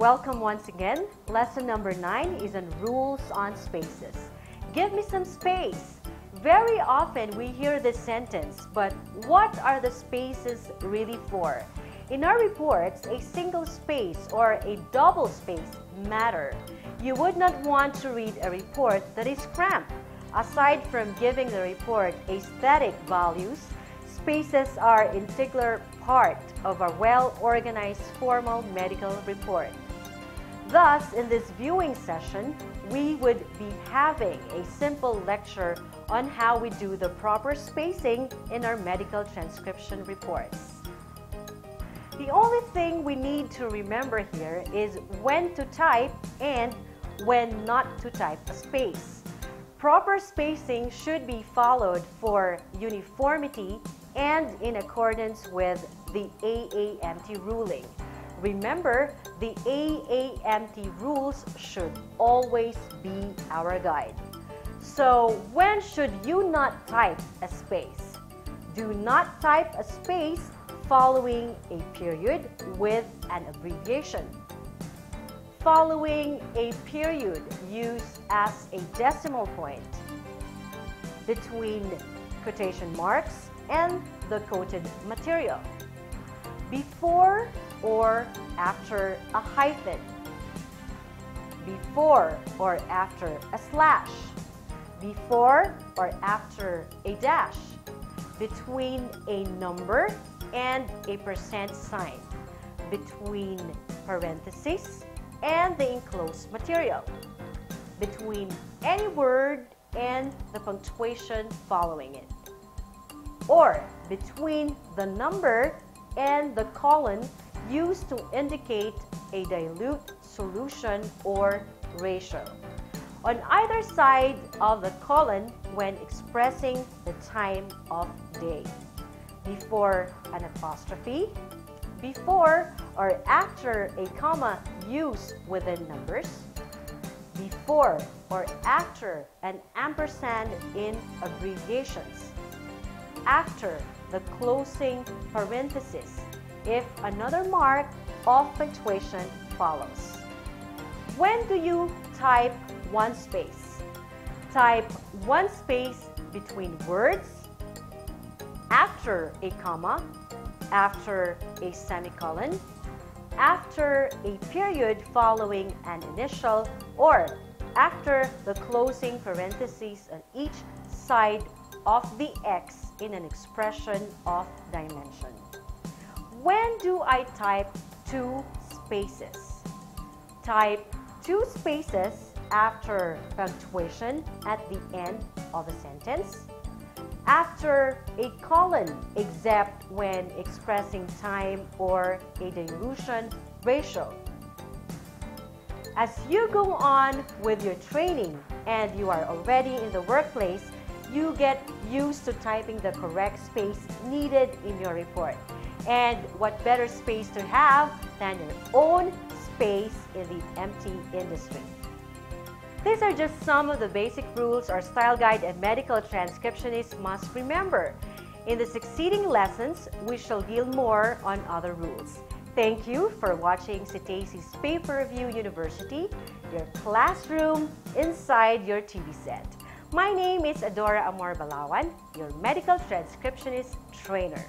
Welcome once again. Lesson number 9 is on rules on spaces. Give me some space. Very often we hear this sentence, but what are the spaces really for? In our reports, a single space or a double space matter. You would not want to read a report that is cramped. Aside from giving the report aesthetic values, spaces are an integral part of a well-organized formal medical report. Thus, in this viewing session, we would be having a simple lecture on how we do the proper spacing in our medical transcription reports. The only thing we need to remember here is when to type and when not to type a space. Proper spacing should be followed for uniformity and in accordance with the AAMT ruling. Remember, the AAMT rules should always be our guide. So, when should you not type a space? Do not type a space following a period with an abbreviation. Following a period used as a decimal point between quotation marks and the quoted material. Before or after a hyphen. Before or after a slash. Before or after a dash. Between a number and a percent sign. Between parentheses and the enclosed material. Between any word and the punctuation following it. Or between the number and the colon used to indicate a dilute solution or ratio. On either side of the colon when expressing the time of day. Before an apostrophe, before or after a comma used within numbers, before or after an ampersand in abbreviations, after the closing parenthesis if another mark of punctuation follows. When do you type one space? Type one space between words, after a comma, after a semicolon, after a period following an initial, or after the closing parentheses on each side of the X in an expression of dimension. When do I type two spaces? Type two spaces after punctuation at the end of a sentence, after a colon except when expressing time or a dilution ratio. As you go on with your training and you are already in the workplace, you get used to typing the correct space needed in your report. And what better space to have than your own space in the MT industry. These are just some of the basic rules our style guide and medical transcriptionist must remember. In the succeeding lessons, we shall deal more on other rules. Thank you for watching Citace's Pay-Per-View University, your classroom inside your TV set. My name is Adora Amor Balawan, your medical transcriptionist trainer.